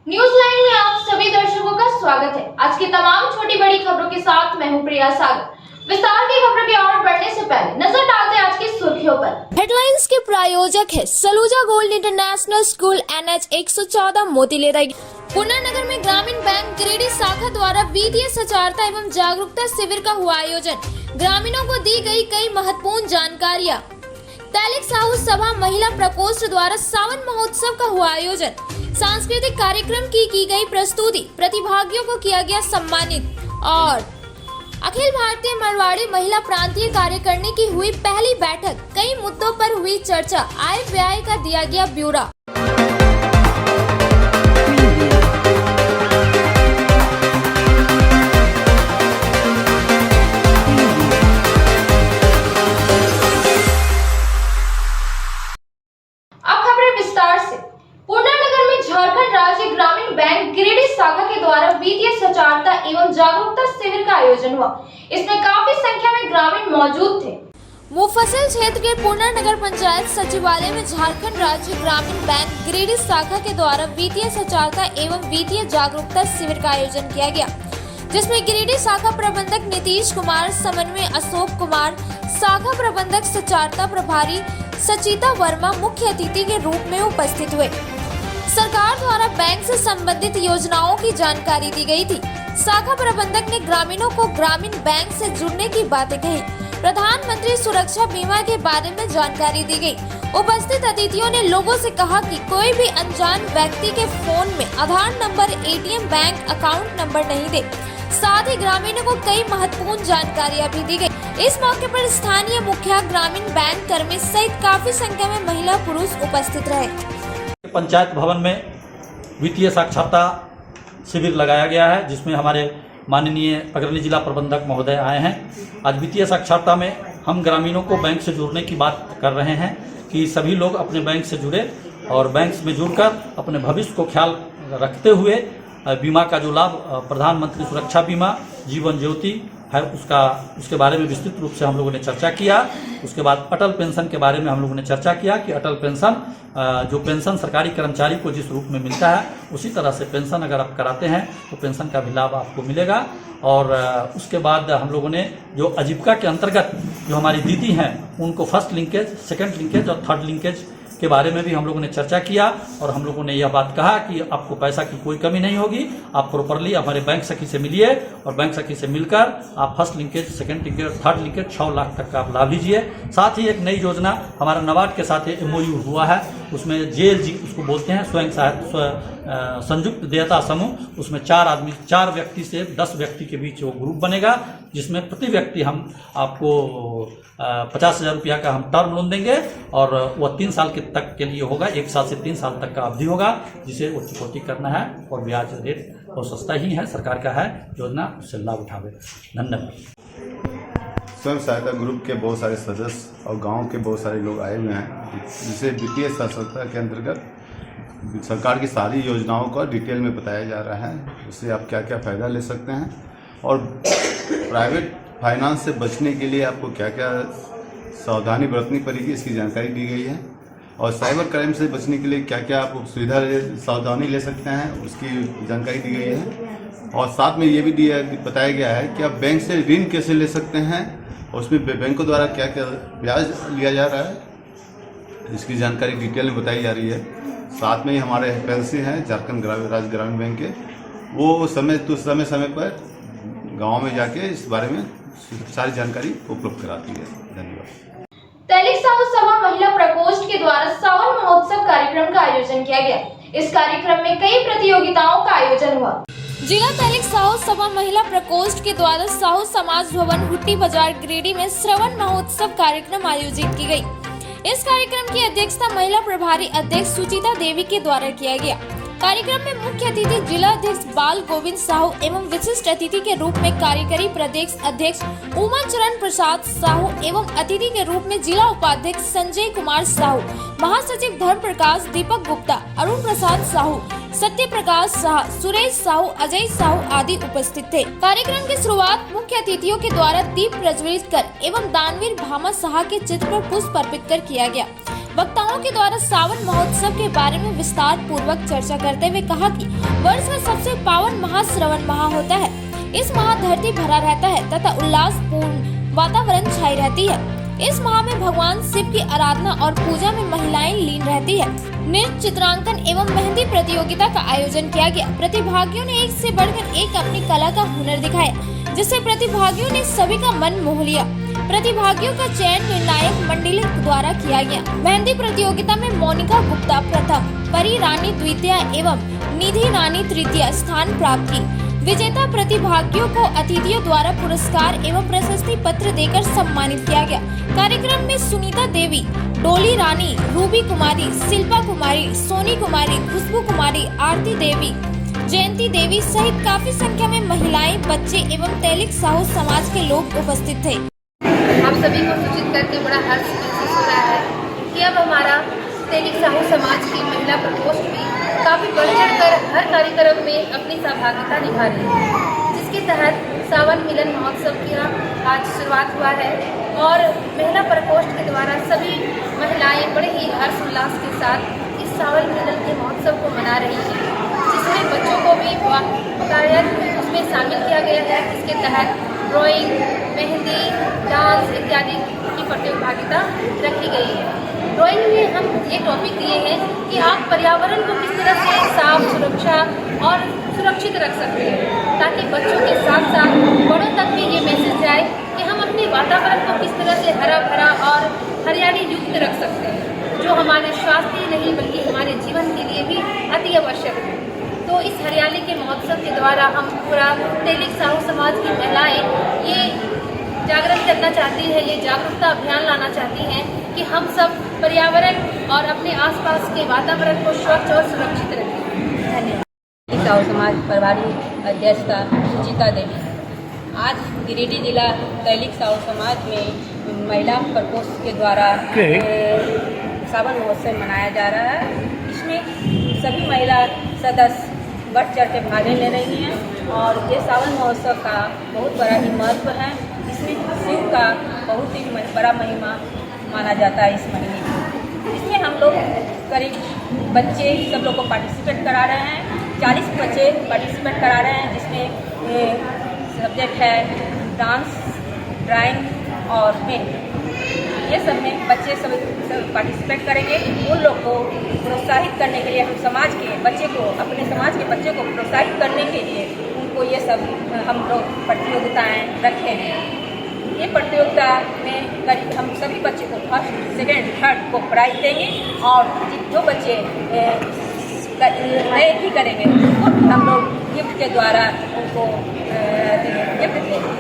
News line में आप सभी दर्शकों का स्वागत है। आज की तमाम छोटी बड़ी खबरों के साथ मैं हूं प्रिया सागर। विस्तार की खबरों की ओर बढ़ने से पहले नजर डालते हैं आज की सुर्खियों पर। हेडलाइंस के प्रायोजक है Saluja gold international school NH 114 मोतीलेरा। पुनर्नगर में ग्रामीण बैंक गिरिडीह शाखा द्वारा वित्तीय साक्षरता एवं जागरूकता शिविर का हुआ आयोजन। ग्रामीणों को दी गई कई महत्वपूर्ण जानकारियाँ। तैलिक साहू सभा महिला प्रकोष्ठ द्वारा सावन महोत्सव का हुआ आयोजन। सांस्कृतिक कार्यक्रम की गई प्रस्तुति, प्रतिभागियों को किया गया सम्मानित। और अखिल भारतीय मारवाड़ी महिला प्रांतीय कार्यकारिणी की हुई पहली बैठक। कई मुद्दों पर हुई चर्चा। आय व्यय का दिया गया ब्यौरा। झारखंड राज्य ग्रामीण बैंक गिरिडीह शाखा के द्वारा वित्तीय साक्षरता एवं जागरूकता शिविर का आयोजन हुआ। इसमें काफी संख्या में ग्रामीण मौजूद थे। मुफस्सिल क्षेत्र के पुनर्नगर पंचायत सचिवालय में झारखंड राज्य ग्रामीण बैंक गिरिडीह शाखा के द्वारा वित्तीय साक्षरता एवं वित्तीय जागरूकता शिविर का आयोजन किया गया, जिसमें गिरिडीह शाखा प्रबंधक नीतीश कुमार, समन्वय अशोक कुमार, शाखा प्रबंधक साक्षरता प्रभारी सचिता वर्मा मुख्य अतिथि के रूप में उपस्थित हुए। सरकार द्वारा बैंक से संबंधित योजनाओं की जानकारी दी गई थी। शाखा प्रबंधक ने ग्रामीणों को ग्रामीण बैंक से जुड़ने की बातें कही। प्रधानमंत्री सुरक्षा बीमा के बारे में जानकारी दी गई। उपस्थित अतिथियों ने लोगों से कहा कि कोई भी अनजान व्यक्ति के फोन में Aadhaar number, ATM, bank account number नहीं दे। साथ ही ग्रामीणों को कई महत्वपूर्ण जानकारियां भी दी गई। इस मौके पर स्थानीय मुखिया, ग्रामीण बैंक कर्मी सहित काफी संख्या में महिला पुरुष उपस्थित रहे। पंचायत भवन में वित्तीय साक्षरता शिविर लगाया गया है, जिसमें हमारे माननीय अग्रणी जिला प्रबंधक महोदय आए हैं। आज वित्तीय साक्षरता में हम ग्रामीणों को बैंक से जुड़ने की बात कर रहे हैं कि सभी लोग अपने बैंक से जुड़े और बैंक में जुड़कर अपने भविष्य को ख्याल रखते हुए बीमा का जो लाभ प्रधानमंत्री सुरक्षा बीमा, जीवन ज्योति है, उसके बारे में विस्तृत रूप से हम लोगों ने चर्चा किया। उसके बाद अटल पेंशन के बारे में हम लोगों ने चर्चा किया कि अटल पेंशन, जो पेंशन सरकारी कर्मचारी को जिस रूप में मिलता है, उसी तरह से पेंशन अगर आप कराते हैं तो पेंशन का भी लाभ आपको मिलेगा। और उसके बाद हम लोगों ने जो आजीविका के अंतर्गत जो हमारी दीदी हैं, उनको फर्स्ट लिंकेज, सेकेंड लिंकेज और थर्ड लिंकेज के बारे में भी हम लोगों ने चर्चा किया। और हम लोगों ने यह बात कहा कि आपको पैसा की कोई कमी नहीं होगी, आप प्रॉपरली हमारे बैंक सखी से मिलिए और बैंक सखी से मिलकर आप फर्स्ट लिंकेज, सेकंड लिंकेज और थर्ड लिंकेज 6 लाख तक का आप लाभ लीजिए। साथ ही एक नई योजना हमारा नाबार्ड के साथ MOU हुआ है, उसमें JLG उसको बोलते हैं, स्वयं सहायता संयुक्त देयता समूह। उसमें 4 व्यक्ति से 10 व्यक्ति के बीच वो ग्रुप बनेगा, जिसमें प्रति व्यक्ति हम आपको 50,000 रुपया का हम टर्म लोन देंगे और वह 3 साल के तक के लिए होगा। 1 साल से 3 साल तक का अवधि होगा, जिसे वो चुकौती करना है और ब्याज रेट बहुत सस्ता ही है, सरकार का है योजना, उससे लाभ उठावे। धन्यवाद। स्वयं सहायता ग्रुप के बहुत सारे सदस्य और गांव के बहुत सारे लोग आए हुए हैं, जिसे वित्तीय साक्षरता के अंतर्गत सरकार की सारी योजनाओं का डिटेल में बताया जा रहा है। उससे आप क्या क्या फ़ायदा ले सकते हैं और प्राइवेट फाइनेंस से बचने के लिए आपको क्या क्या सावधानी बरतनी पड़ेगी, इसकी जानकारी दी गई है। और साइबर क्राइम से बचने के लिए क्या क्या आप सुविधा सावधानी ले सकते हैं, उसकी जानकारी दी गई है। और साथ में ये भी बताया गया है कि आप बैंक से ऋण कैसे ले सकते हैं और उसमें बैंकों द्वारा क्या क्या ब्याज लिया जा रहा है, इसकी जानकारी डिटेल में बताई जा रही है। साथ में ही हमारे FLC हैं झारखंड राज्य ग्रामीण बैंक के, वो समय पर गांव में जाके इस बारे में सारी जानकारी उपलब्ध कराती है। धन्यवाद। तैलिक साहू सभा महिला प्रकोष्ठ के द्वारा सावन महोत्सव कार्यक्रम का आयोजन किया गया। इस कार्यक्रम में कई प्रतियोगिताओं का आयोजन हुआ। जिला तैलिक साहू सभा महिला प्रकोष्ठ के द्वारा साहू समाज भवन हुट्टी बाजार गिरिडीह में श्रवण महोत्सव कार्यक्रम आयोजित की गई। इस कार्यक्रम की अध्यक्षता महिला प्रभारी अध्यक्ष सुचिता देवी के द्वारा किया गया। कार्यक्रम में मुख्य अतिथि जिला अध्यक्ष बाल गोविंद साहू एवं विशिष्ट अतिथि के रूप में कार्यकारी प्रदेश अध्यक्ष उमा चरण प्रसाद साहू एवं अतिथि के रूप में जिला उपाध्यक्ष संजय कुमार साहू, महासचिव धर्म प्रकाश, दीपक गुप्ता, अरुण प्रसाद साहू, सत्य प्रकाश शाह, सुरेश साहू, अजय साहू आदि उपस्थित थे। कार्यक्रम की शुरुआत मुख्य अतिथियों के द्वारा दीप प्रज्वलित कर एवं दानवीर भामा शाह के चित्र पर पुष्प अर्पित कर किया गया। वक्ताओं के द्वारा सावन महोत्सव के बारे में विस्तार पूर्वक चर्चा करते हुए कहा कि वर्ष में सबसे पावन माह श्रवण माह होता है। इस माह धरती भरा रहता है तथा उल्लासपूर्ण वातावरण छाई रहती है। इस माह में भगवान शिव की आराधना और पूजा में महिलाएं लीन रहती है। नृत्य, चित्रांकन एवं मेहंदी प्रतियोगिता का आयोजन किया गया। प्रतिभागियों ने एक से बढ़कर एक अपनी कला का हुनर दिखाया, जिससे प्रतिभागियों ने सभी का मन मोह लिया। प्रतिभागियों का चयन निर्णायक मंडली द्वारा किया गया। मेहंदी प्रतियोगिता में मोनिका गुप्ता प्रथम, परी रानी द्वितीय एवं निधि रानी तृतीय स्थान प्राप्त की। विजेता प्रतिभागियों को अतिथियों द्वारा पुरस्कार एवं प्रशस्ति पत्र देकर सम्मानित किया गया। कार्यक्रम में सुनीता देवी, डोली रानी, रूबी कुमारी, शिल्पा कुमारी, सोनी कुमारी, खुशबू कुमारी, आरती देवी, जयंती देवी सहित काफी संख्या में महिलाएं, बच्चे एवं तैलिक साहू समाज के लोग उपस्थित थे। आप सभी को सूचित करके बड़ा हर्ष महसूस हो रहा है कि अब हमारा तैलिक साहू समाज की महिला प्रकोष्ठ भी काफ़ी बढ़ चढ़कर हर कार्यक्रम में अपनी सहभागिता निभा रही है, जिसके तहत सावन मिलन महोत्सव की आज शुरुआत हुआ है और महिला प्रकोष्ठ के द्वारा सभी महिलाएं बड़े ही हर्ष उल्लास के साथ इस सावन मिलन के महोत्सव को मना रही हैं, जिसमें बच्चों को भी बाकायद उसमें शामिल किया गया है, जिसके तहत ड्राइंग, मेहंदी, डांस इत्यादि की प्रतियोगिता रखी गई है। ड्राइंग में हम ये टॉपिक दिए हैं कि आप पर्यावरण को किस तरह से साफ, सुरक्षा और सुरक्षित रख सकते हैं, ताकि बच्चों के साथ साथ बड़ों तक भी ये मैसेज जाए कि हम अपने वातावरण को किस तरह से हरा भरा और हरियाली युक्त रख सकते हैं, जो हमारे स्वास्थ्य ही नहीं बल्कि हमारे जीवन के लिए भी अति आवश्यक है। तो इस हरियाली के महोत्सव के द्वारा हम पूरा तैलिक साहू समाज की महिलाएं ये जागृत करना चाहती है, ये जागरूकता अभियान लाना चाहती हैं कि हम सब पर्यावरण और अपने आसपास के वातावरण को स्वच्छ और सुरक्षित रखें। धन्यवाद। साहू समाज प्रभारी अध्यक्षा सुचिता देवी। आज गिरिडीह जिला तैलिक साहू समाज में महिला प्रकोष्ठ के द्वारा सावन महोत्सव मनाया जा रहा है। इसमें सभी महिला सदस्य बढ़ चढ़ के भाग ले रही हैं और ये सावन महोत्सव का बहुत बड़ा ही महत्व है। इसमें शिव का बहुत ही बड़ा महिमा माना जाता है इस महीने में। इसमें हम लोग करीब बच्चे सब लोग को पार्टिसिपेट करा रहे हैं। 40 बच्चे पार्टिसिपेट करा रहे हैं, जिसमें सब्जेक्ट है डांस, ड्राइंग और मेहंदी। ये सब में बच्चे सब पार्टिसिपेट करेंगे। उन लोग को प्रोत्साहित करने के लिए हम समाज के बच्चे को, अपने समाज के बच्चे को प्रोत्साहित करने के लिए उनको ये सब हम लोग प्रतियोगिताएँ रखे हैं। ये प्रतियोगिता में करीब हम सभी बच्चे को फर्स्ट, सेकेंड, थर्ड को प्राइज देंगे और जो बच्चे नए ही करेंगे उनको हम लोग गिफ्ट के द्वारा उनको गिफ्ट देंगे।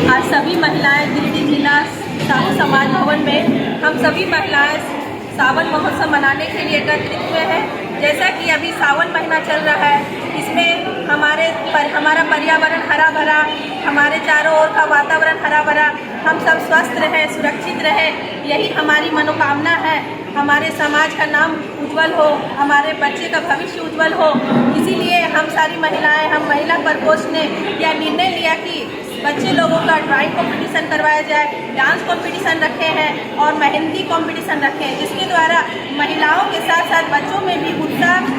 आज सभी महिलाएं गिरिडीह जिला साहू समाज भवन में हम सभी महिलाएं सावन महोत्सव मनाने के लिए एकत्रित हुए हैं। जैसा कि अभी सावन महीना चल रहा है, इसमें हमारा पर्यावरण हरा भरा, हमारे चारों ओर का वातावरण हरा भरा, हम सब स्वस्थ रहें, सुरक्षित रहें, यही हमारी मनोकामना है। हमारे समाज का नाम उज्जवल हो, हमारे बच्चे का भविष्य उज्जवल हो। इसीलिए हम सारी महिलाएं, हम महिला प्रकोष्ठ ने यह निर्णय लिया कि बच्चे लोगों का ड्राइंग कंपटीशन करवाया जाए, डांस कंपटीशन रखे हैं और मेहंदी कंपटीशन रखे हैं, जिसके द्वारा महिलाओं के साथ साथ बच्चों में भी उत्साह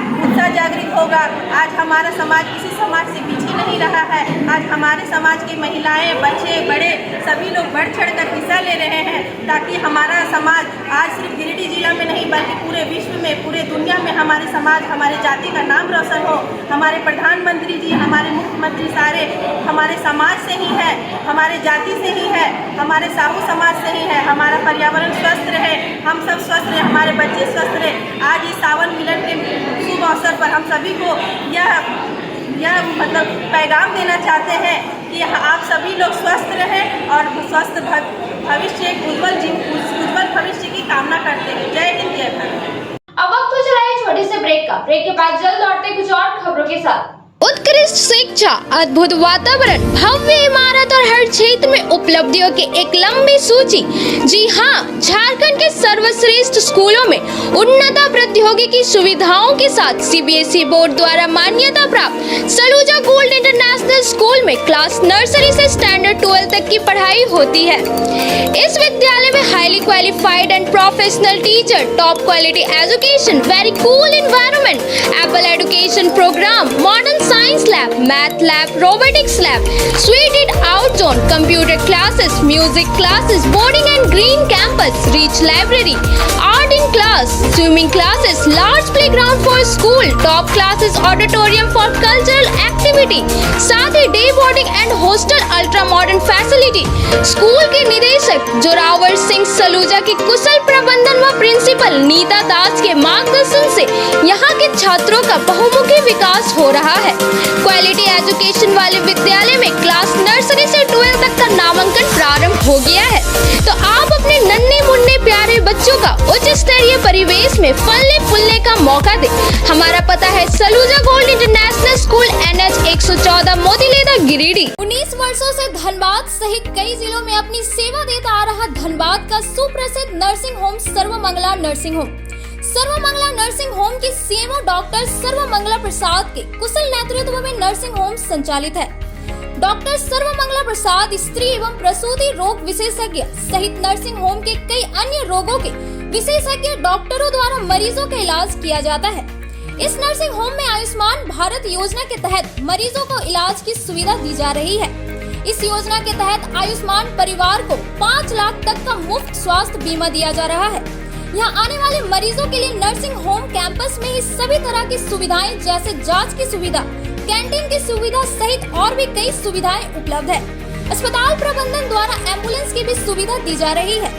जागृत होगा। आज हमारा समाज किसी समाज से पीछे नहीं रहा है। आज हमारे समाज की महिलाएं, बच्चे, बड़े सभी लोग बढ़ चढ़ कर हिस्सा ले रहे हैं, ताकि हमारा समाज आज सिर्फ गिरिडीह जिला में नहीं बल्कि पूरे विश्व में, पूरे दुनिया में हमारे समाज, हमारे जाति का नाम रोशन हो। हमारे प्रधानमंत्री जी, हमारे मुख्यमंत्री सारे हमारे समाज से ही है, हमारे जाति से ही है, हमारे साहू समाज से ही है। हमारा पर्यावरण स्वस्थ रहे, हम सब स्वस्थ रहे, हमारे बच्चे स्वस्थ रहे। आज इस सावन मिलन के शुभ अवसर पर हम सभी को यह मतलब पैगाम देना चाहते हैं कि आप सभी लोग स्वस्थ रहें और स्वस्थ भविष्य, उज्जवल भविष्य की कामना करते हैं। जय हिंद, जय भारत। अब वक्त हो चला है छोटे से ब्रेक का। ब्रेक के बाद जल्द लौटते कुछ और खबरों के साथ। उत्कृष्ट शिक्षा, अद्भुत वातावरण, भव्य इमारत और हर क्षेत्र में उपलब्धियों की एक लंबी सूची। जी हाँ, झारखंड के सर्वश्रेष्ठ स्कूलों में उन्नत प्रौद्योगिकी सुविधाओं के साथ सीबीएसई बोर्ड द्वारा मान्यता प्राप्त सलूजा गोल्ड इंटरनेशनल स्कूल में क्लास नर्सरी से स्टैंडर्ड 12 तक की पढ़ाई होती है। इस विद्यालय में highly qualified and professional teacher, top quality education, very cool environment, able education program, modern science lab, math lab, robotics lab, suited out zone, computer classes, music classes, boarding and green campus, rich library, art in class, swimming classes, large playground for school, top classes, auditorium for cultural activity, साथ ही day boarding and hostel ultra modern facility. School के निदेशक जोरावर सिंह सलूजा की कुशल प्रबंधन व principal Nita दास के मार्गदर्शन से यहाँ के छात्रों का बहुमुखी विकास हो रहा है। क्वालिटी एजुकेशन वाले विद्यालय में क्लास नर्सरी से 12 तक का नामांकन प्रारंभ हो गया है, तो आप अपने नन्हे मुन्ने प्यारे बच्चों का उच्च स्तरीय परिवेश में फलने फूलने का मौका दें। हमारा पता है Saluja gold international school, NH 114, Motileda, Giridih. 19 वर्षों से धनबाद सहित कई जिलों में अपनी सेवा देता आ रहा धनबाद का सुप्रसिद्ध nursing home Sarvamangala nursing home. Sarvamangala nursing home के सीएमओ डॉक्टर सर्वमंगला प्रसाद के कुशल नेतृत्व में नर्सिंग होम संचालित है। डॉक्टर सर्वमंगला प्रसाद स्त्री एवं प्रसूति रोग विशेषज्ञ सहित नर्सिंग होम के कई अन्य रोगों के विशेषज्ञ डॉक्टरों द्वारा मरीजों का इलाज किया जाता है। इस नर्सिंग होम में आयुष्मान भारत योजना के तहत मरीजों को इलाज की सुविधा दी जा रही है। इस योजना के तहत आयुष्मान परिवार को 5 लाख तक का मुफ्त स्वास्थ्य बीमा दिया जा रहा है। यहाँ आने वाले मरीजों के लिए नर्सिंग होम कैंपस में ही सभी तरह की सुविधाएं जैसे जांच की सुविधा, कैंटीन की सुविधा सहित और भी कई सुविधाएं उपलब्ध है। अस्पताल प्रबंधन द्वारा एम्बुलेंस की भी सुविधा दी जा रही है।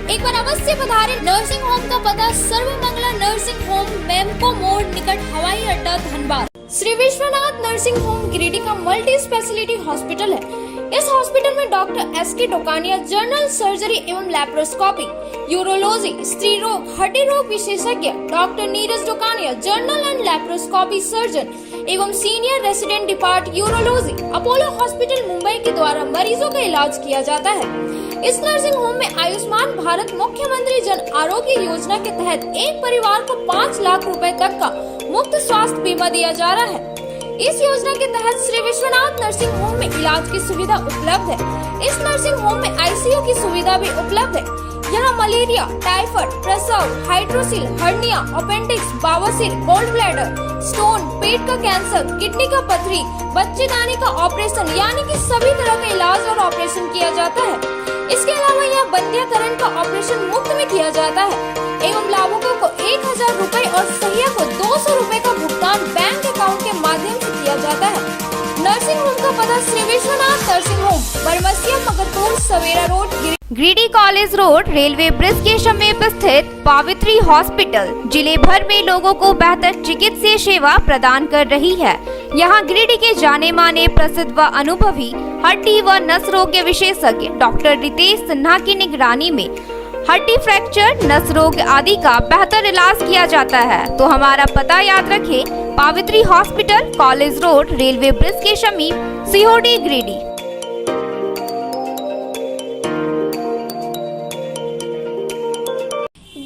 एक बार अवश्य पधारें। नर्सिंग होम का पता सर्वमंगला नर्सिंग होम, मेमको मोड़ निकट हवाई अड्डा, धनबाद। श्री विश्वनाथ नर्सिंग होम गिरिडीह का मल्टी स्पेशलिटी हॉस्पिटल है। इस हॉस्पिटल में doctor SK Dokania general surgery एवं लैप्रोस्कोपी, यूरोलॉजी, स्त्री रोग, हड्डी रोग विशेषज्ञ, doctor Neeraj Dokania general and laparoscopy surgeon एवं senior resident depart urology, Apollo hospital Mumbai के द्वारा मरीजों का इलाज किया जाता है। इस नर्सिंग होम में आयुष्मान भारत मुख्यमंत्री जन आरोग्य योजना के तहत एक परिवार को 5 लाख रुपए तक का मुफ्त स्वास्थ्य बीमा दिया जा रहा है। इस योजना के तहत श्री विश्वनाथ नर्सिंग होम में इलाज की सुविधा उपलब्ध है। इस नर्सिंग होम में ICU की सुविधा भी उपलब्ध है। यहाँ मलेरिया, टाइफाइड, प्रसव, हाइड्रोसिल, हर्निया, अपेंडिक्स, बवासीर, गोल्ड ब्लैडर, स्टोन, पेट का कैंसर, किडनी का पथरी, बच्चेदानी का ऑपरेशन यानी कि सभी तरह का इलाज और ऑपरेशन किया जाता है। इसके अलावा यहाँ बंध्याकरण का ऑपरेशन मुफ्त में किया जाता है एवं लाभुकों को 1000 रुपए और सहिया को 200 रुपए का भुगतान बैंक अकाउंट के माध्यम से किया जाता है। नर्सिंग होम का पता Shri Vishwanath nursing home, Barmasia, Magarpur, Savera road, Giridih college road, railway bridge के समीप स्थित पावित्री हॉस्पिटल जिले भर में लोगों को बेहतर चिकित्सीय सेवा प्रदान कर रही है। यहाँ गिरिडीह के जाने माने प्रसिद्ध व अनुभवी हड्डी व नस रोग के विशेषज्ञ डॉक्टर रितेश सिन्हा की निगरानी में हड्डी फ्रैक्चर, नस रोग आदि का बेहतर इलाज किया जाता है। तो हमारा पता याद रखें, Pavitri hospital, college road, railway bridge के समीप, सीहोडी, गिरिडीह।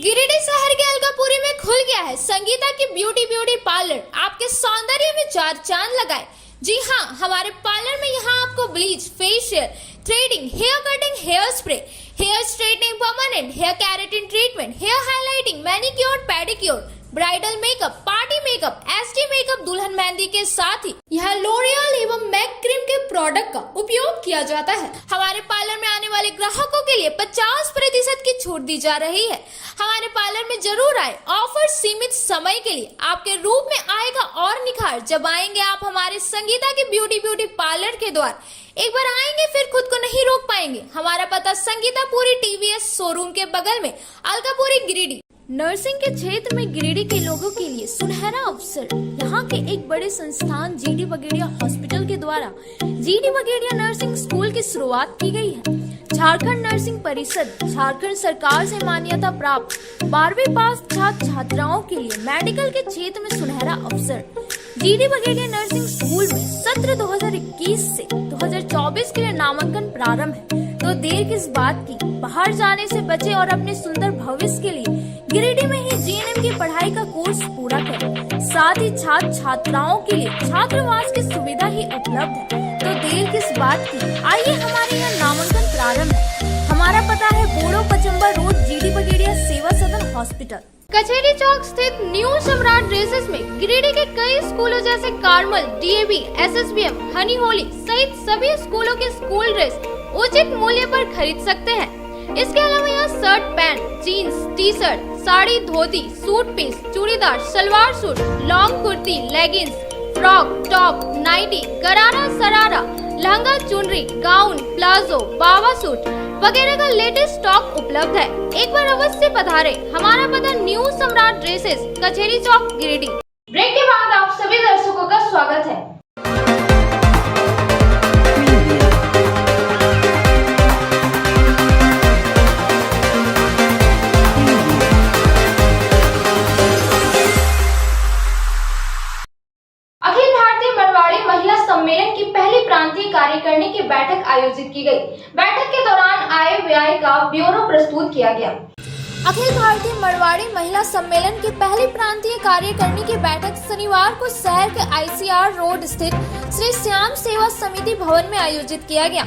गिरिडीह शहर के अलकापुरी में खुल गया है संगीता की ब्यूटी पार्लर। आपके सौंदर्य में 4 चांद लगाए। जी हाँ, हमारे पार्लर में यहाँ आपको bleach, facial, threading, hair cutting, hair spray, hair straightening, permanent hair keratin treatment, hair highlighting, manicure, pedicure, bridal makeup, party makeup, SD makeup, दुल्हन मेहंदी के साथ ही यहाँ लोरियल एवं मैक क्रीम के प्रोडक्ट का उपयोग किया जाता है। हमारे पार्लर में आने वाले ग्राहकों के लिए 50% की छूट दी जा रही है। हमारे पार्लर में जरूर आए। ऑफर सीमित समय के लिए। आपके रूप में आएगा और निखार जब आएंगे आप हमारे संगीता की ब्यूटी पार्लर के द्वार। एक बार आएंगे फिर खुद को नहीं रोक पाएंगे। हमारा पता संगीतापुरी TVS शोरूम के बगल में, अलकापुरी, गिरिडीह। नर्सिंग के क्षेत्र में गिरिडीह के लोगों के लिए सुनहरा अवसर। यहाँ के एक बड़े संस्थान GD बगेड़िया हॉस्पिटल के द्वारा GD बगेड़िया नर्सिंग स्कूल की शुरुआत की गई है। झारखंड नर्सिंग परिषद झारखंड सरकार से मान्यता प्राप्त 12वीं पास छात्र छात्राओं के लिए मेडिकल के क्षेत्र में सुनहरा अवसर। जीडी बगेड़िया नर्सिंग स्कूल में सत्र 2021 से 2024 के लिए नामांकन प्रारंभ है। तो देर किस बात की, बाहर जाने से बचे और अपने सुंदर भविष्य के लिए गिरिडीह में ही जीएनएम की पढ़ाई का कोर्स पूरा करें। साथ ही छात्र छात्राओं के लिए छात्रावास की सुविधा ही उपलब्ध है। तो देर किस बात की, आइए हमारे यहाँ नामांकन प्रारंभ है। हमारा पता है बोड़ो पचम्बा रोड, जीडी बगेड़िया सेवा सदन हॉस्पिटल। कचहरी चौक स्थित न्यू सम्राट ड्रेसेस में गिरिडीह के कई स्कूलों जैसे कार्मल, डीएवी, एसएसबीएम, हनी होली सहित सभी स्कूलों के स्कूल ड्रेस उचित मूल्य पर खरीद सकते हैं। इसके अलावा यहाँ shirt, pant, jeans, T shirt, sari, dhoti, suit piece, churidar, salwar suit, long kurti, leggings, frock, top, nightie, gharara, sharara, lehenga, चुनरी, गाउन, प्लाजो, बाबा सूट वगैरह का लेटेस्ट स्टॉक उपलब्ध है। एक बार अवश्य पधारे। हमारा पता न्यू सम्राट ड्रेसेस, कचहरी चौक, गिरिडीह। ब्रेक के बाद आप सभी दर्शकों का स्वागत है। अखिल भारतीय मरवाड़ी महिला सम्मेलन की पहली प्रांतीय कार्यकारिणी की बैठक आयोजित की गई। बैठक के दौरान आय व्यय का ब्यौरा प्रस्तुत किया गया। अखिल भारतीय मरवाड़ी महिला सम्मेलन की पहली प्रांतीय कार्यकारिणी की बैठक शनिवार को शहर के आईसीआर रोड स्थित श्री श्याम सेवा समिति भवन में आयोजित किया गया।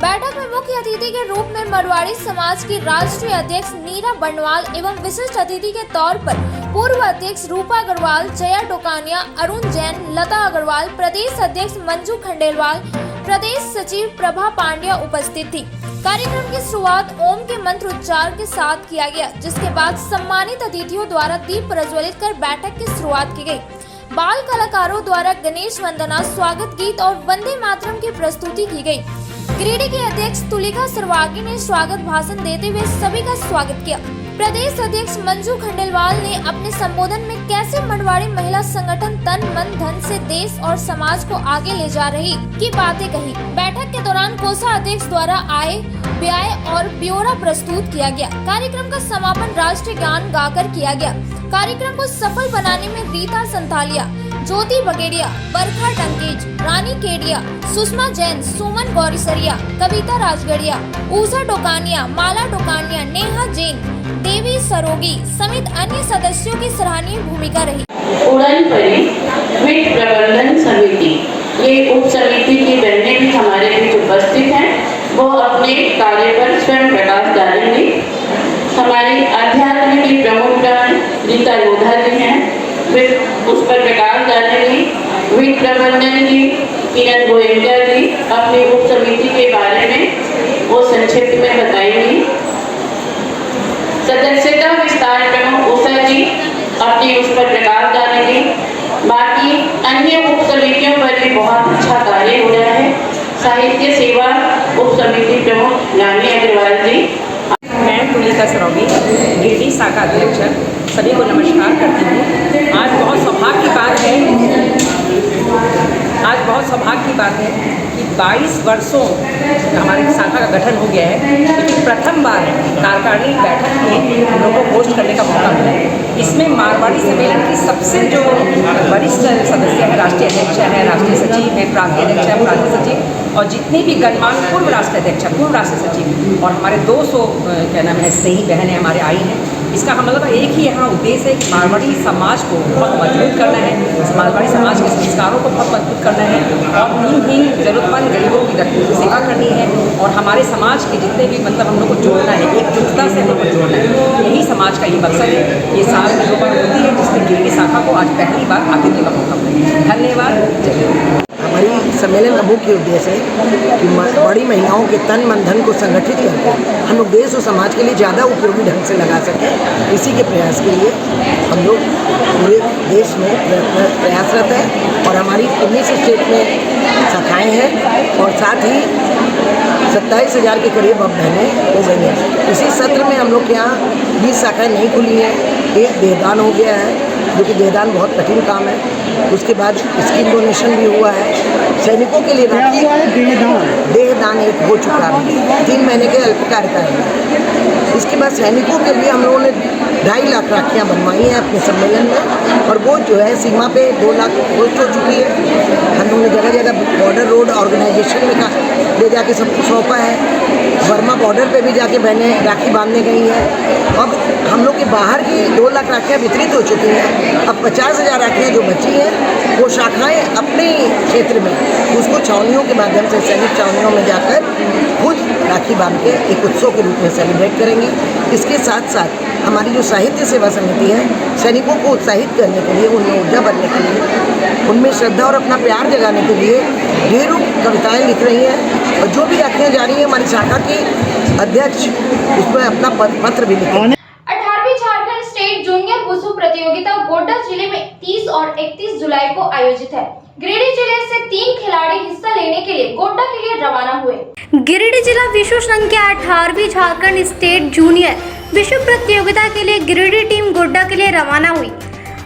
बैठक में मुख्य अतिथि के रूप में मरवाड़ी समाज की राष्ट्रीय अध्यक्ष नीरा बंडवाल एवं विशिष्ट अतिथि के तौर पर पूर्व अध्यक्ष रूपा अग्रवाल, जया डोकानिया, अरुण जैन, लता अग्रवाल, प्रदेश अध्यक्ष मंजू खंडेलवाल, प्रदेश सचिव प्रभा पांड्या उपस्थित थी। कार्यक्रम की शुरुआत ओम के मंत्र उच्चार के साथ किया गया, जिसके बाद सम्मानित अतिथियों द्वारा दीप प्रज्वलित कर बैठक की शुरुआत की गई। बाल कलाकारों द्वारा गणेश वंदना, स्वागत गीत और वंदे मातरम की प्रस्तुति की गई। गिरिडीह के अध्यक्ष तुलिका सरवागी ने स्वागत भाषण देते हुए सभी का स्वागत किया। प्रदेश अध्यक्ष मंजू खंडेलवाल ने अपने संबोधन में कैसे मरवाड़ी महिला संगठन तन मन धन से देश और समाज को आगे ले जा रही की बातें कही। बैठक के दौरान कोषा अध्यक्ष द्वारा आय व्यय और ब्यौरा प्रस्तुत किया गया। कार्यक्रम का समापन राष्ट्रीय गान गाकर किया गया। कार्यक्रम को सफल बनाने में रीता संतालिया, ज्योति बगेड़िया, बरखा टंकेज, रानी केडिया, सुषमा जैन, सुमन गौरीसरिया, कविता राजगढ़िया, ऊषा डोकानिया, माला डोकानिया, नेहा जैन, देवी सरोगी समेत अन्य सदस्यों की सराहनीय भूमिका रही। उड़न परी वित्त प्रबंधन समिति, ये उप समिति की बहनें भी हमारे बीच उपस्थित हैं। वो अपने कार्य पर स्वयं प्रकाश डालेंगी। हमारी आध्यात्म की प्रमुख रीता लोधा जी हैं, वे उस पर प्रकाश डालेंगी। वित्त प्रबंधन की किरण गोयंका जी अपनी उप समिति के बारे में वो संक्षिप्त में बताएंगी। सदस्यता विस्तार प्रमुख उषा जी अपनी उस पर प्रकाश डालेंगी। बाकी अन्य उप समितियों पर भी बहुत अच्छा कार्य हो रहा है। साहित्य सेवा उप समिति प्रमुख रानी अग्रवाल जी। मैं तुलिका सरौगी, गिरिडीह शाखा अध्यक्ष, सभी को नमस्कार करती हूँ। आज बहुत सौभाग्य की बात है कि 22 वर्षों हमारी शाखा का गठन हो गया है, लेकिन प्रथम बार कार्यकारिणी बैठक में हम लोगों को होस्ट करने का मौका मिला है। इसमें मारवाड़ी सम्मेलन की सबसे जो वरिष्ठ सदस्य हैं, राष्ट्रीय अध्यक्ष है, राष्ट्रीय सचिव है, प्रांतीय अध्यक्ष है, प्रांतीय सचिव और जितने भी गणमान्य पूर्व राष्ट्रीय अध्यक्ष, पूर्व राष्ट्रीय सचिव और हमारे 200 क्या नाम है स्नेही बहनें हमारे आई हैं। इसका मतलब एक ही यहाँ उद्देश्य है कि मारवाड़ी समाज को बहुत मजबूत करना है, मारवाड़ी समाज के संस्कारों को बहुत मजबूत करना है और हीन जरूरतमंद गरीबों की सेवा करनी है और हमारे समाज के जितने भी मतलब हम लोग को जोड़ना है, एकजुटता से हम लोग को जोड़ना है। यही समाज का ये मकसद है। ये साल में 2 बार होती है, जिसमें गिरिडीह शाखा को आज पहली बार आतिथ्य का मौका मिला। धन्यवाद। हमारी सम्मेलन का मुख्य उद्देश्य है कि बड़ी महिलाओं के तन मन धन को संगठित करके हम लोग देश और समाज के लिए ज़्यादा उपयोगी ढंग से लगा सकें। इसी के प्रयास के लिए हम लोग पूरे देश में प्रयासरत हैं और हमारी 19 स्टेट में शाखाएँ हैं और साथ ही 27,000 के करीब अब बहनें हो गई हैं। इसी सत्र में हम लोग के यहाँ 20 शाखाएँ नहीं खुली हैं। एक देहदान हो गया है, जो कि देहदान बहुत कठिन काम है। उसके बाद स्किन डोनेशन भी हुआ है। सैनिकों के लिए देहदान एक हो चुका है, 3 महीने के अल्पकाल का है। इसके बाद सैनिकों के लिए हम लोगों ने 2.5 लाख राखियाँ बनवाई हैं अपने सम्मेलन में, और वो जो है सीमा पे 2 लाख पोस्ट हो चुकी है। हम लोगों ने जगह जगह बॉर्डर रोड ऑर्गेनाइजेशन में ले जाके सबको सौंपा है। वर्मा बॉर्डर पे भी जाके बहनें राखी बांधने गई हैं। अब हम लोग के बाहर की 2 लाख राखियाँ वितरित हो चुकी हैं। अब 50,000 राखियाँ जो बची हैं वो शाखाएँ अपने क्षेत्र में उसको छावनियों के माध्यम से, सैनिक छावनियों में जाकर खुद राखी बांध के एक उत्सव के रूप में सेलिब्रेट करेंगी। इसके साथ साथ हमारी जो साहित्य सेवा समिति है, सैनिकों को उत्साहित करने के लिए, उनमें ऊर्जा भरने के लिए, उनमें श्रद्धा और अपना प्यार जगाने के लिए ढेरों कविताएं लिख रही हैं। और जो भी राखियाँ जा रही हैं, हमारी शाखा के अध्यक्ष उसमें अपना पत्र भी लिखे। 18वीं झारखंड स्टेट जूनियर वुशु प्रतियोगिता गोड्डा जिले में 30 और 31 जुलाई को आयोजित है। गिरिडीह जिले से 3 खिलाड़ी हिस्सा लेने के लिए गोड्डा के लिए रवाना हुए। गिरिडीह जिला विश्व संघ के 18वीं झारखंड स्टेट जूनियर विश्व प्रतियोगिता के लिए गिरिडीह टीम गोड्डा के लिए रवाना हुई।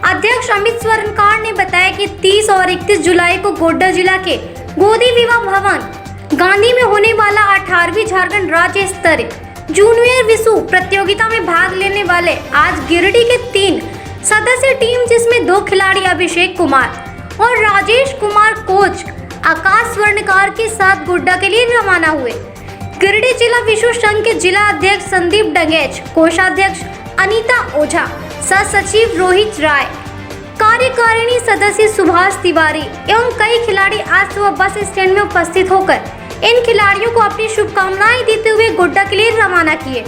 अध्यक्ष अमित स्वर्णकार ने बताया कि 30 और 31 जुलाई को गोड्डा जिला के गोदी विवाह भवन गांधी में होने वाला 18वीं झारखंड राज्य स्तरीय जूनियर विश्व प्रतियोगिता में भाग लेने वाले आज गिरिडीह के 3 सदस्यीय टीम, जिसमें 2 खिलाड़ी अभिषेक कुमार और राजेश कुमार कोच आकाश स्वर्णकार के साथ गोड्डा के लिए रवाना हुए। गिरिडीह जिला विश्व संघ के जिला अध्यक्ष संदीप डंगेज, कोषाध्यक्ष अनीता ओझा, सह सचिव रोहित राय, कार्यकारिणी सदस्य सुभाष तिवारी एवं कई खिलाड़ी आज सुबह बस स्टैंड में उपस्थित होकर इन खिलाड़ियों को अपनी शुभकामनाएं देते हुए गोड्डा के लिए रवाना किए।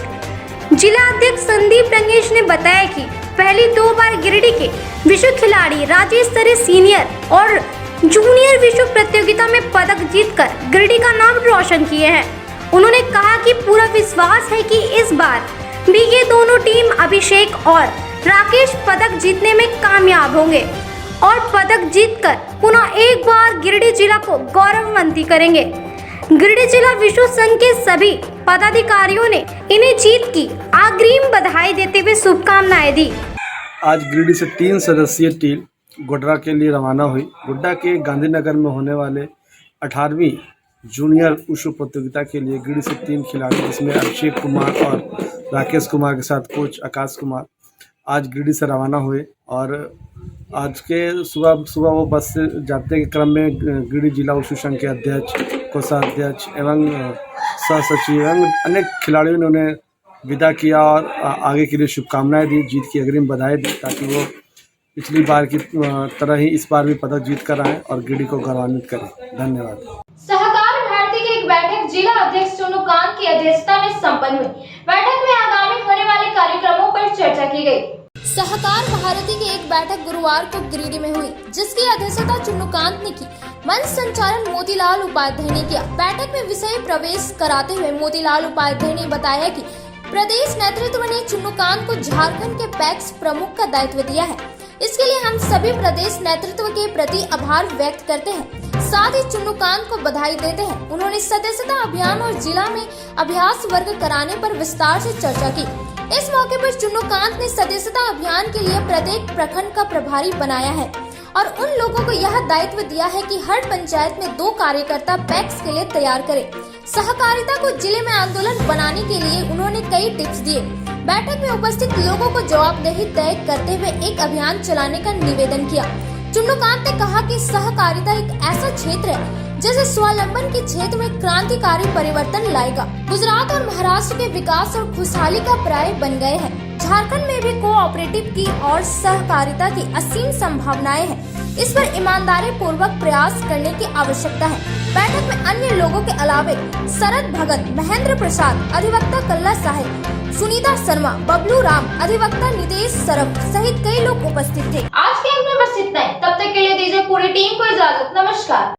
जिला अध्यक्ष संदीप डंगेज ने बताया कि पहली 2 बार गिरिडीह के विश्व खिलाड़ी राज्य स्तरीय सीनियर और जूनियर विश्व प्रतियोगिता में पदक जीतकर गिरिडीह का नाम रोशन किए हैं। उन्होंने कहा कि पूरा विश्वास है कि इस बार भी ये दोनों टीम अभिषेक और राकेश पदक जीतने में कामयाब होंगे और पदक जीतकर पुनः एक बार गिरिडीह जिला को गौरवान्वित करेंगे। गिरिडीह जिला विश्व संघ के सभी पदाधिकारियों ने इन्हें जीत की अग्रिम बधाई देते हुए शुभकामनाएं दी। आज गिरिडीह से 3 सदस्यीय टीम गोड्डा के लिए रवाना हुई। गोड्डा के गांधीनगर में होने वाले 18वीं जूनियर वुशु प्रतियोगिता के लिए गिरिडीह से 3 खिलाड़ी, जिसमें अभिषेक कुमार और राकेश कुमार के साथ कोच आकाश कुमार, आज गिरिडीह से रवाना हुए। और आज के सुबह वो बस से जाते के क्रम में गिरिडीह जिला वुशु संघ के अध्यक्ष, कोषाध्यक्ष एवं सह सचिव एवं अनेक खिलाड़ियों ने उन्हें विदा किया और आगे के लिए शुभकामनाएं दी, जीत की अग्रिम बधाई दी, ताकि वो पिछली बार की तरह ही इस बार भी पदक जीत कर आए और गिरिडीह को गौरवान्वित करें। धन्यवाद। सहकार भारती की एक बैठक जिला अध्यक्ष चुन्नू कांत की अध्यक्षता में संपन्न हुई। बैठक में आगामी होने वाले कार्यक्रमों पर चर्चा की गई। सहकार भारती की एक बैठक गुरुवार को गिरिडीह में हुई, जिसकी अध्यक्षता चुन्नू कांत ने की। मंच संचालन मोतीलाल उपाध्याय ने किया। बैठक में विषय प्रवेश कराते हुए मोतीलाल उपाध्याय ने बताया कि प्रदेश नेतृत्व ने चुन्नू कांत को झारखंड के पैक्स प्रमुख का दायित्व दिया है। इसके लिए हम सभी प्रदेश नेतृत्व के प्रति आभार व्यक्त करते हैं, साथ ही चुन्नू कांत को बधाई देते हैं। उन्होंने सदस्यता अभियान और जिला में अभ्यास वर्ग कराने पर विस्तार से चर्चा की। इस मौके पर चुन्नू कांत ने सदस्यता अभियान के लिए प्रत्येक प्रखंड का प्रभारी बनाया है और उन लोगों को यह दायित्व दिया है कि हर पंचायत में 2 कार्यकर्ता पैक्स के लिए तैयार करें। सहकारिता को जिले में आंदोलन बनाने के लिए उन्होंने कई टिप्स दिए। बैठक में उपस्थित लोगों को जवाबदेही तय करते हुए एक अभियान चलाने का निवेदन किया। चुन्नू कांत ने कहा कि सहकारिता एक ऐसा क्षेत्र है जैसे स्वावलंबन के क्षेत्र में क्रांतिकारी परिवर्तन लाएगा। गुजरात और महाराष्ट्र के विकास और खुशहाली का पर्याय बन गए हैं। झारखंड में भी कोऑपरेटिव की और सहकारिता की असीम संभावनाएं हैं। इस पर ईमानदारी पूर्वक प्रयास करने की आवश्यकता है। बैठक में अन्य लोगों के अलावे शरद भगत, महेंद्र प्रसाद, अधिवक्ता कल्ला साहिब, सुनीता शर्मा, बबलू राम, अधिवक्ता नितेश सरफ सहित कई लोग उपस्थित थे। आज के अंक में बस इतना ही। तब तक के लिए दीजिए पूरी टीम को इजाजत। नमस्कार।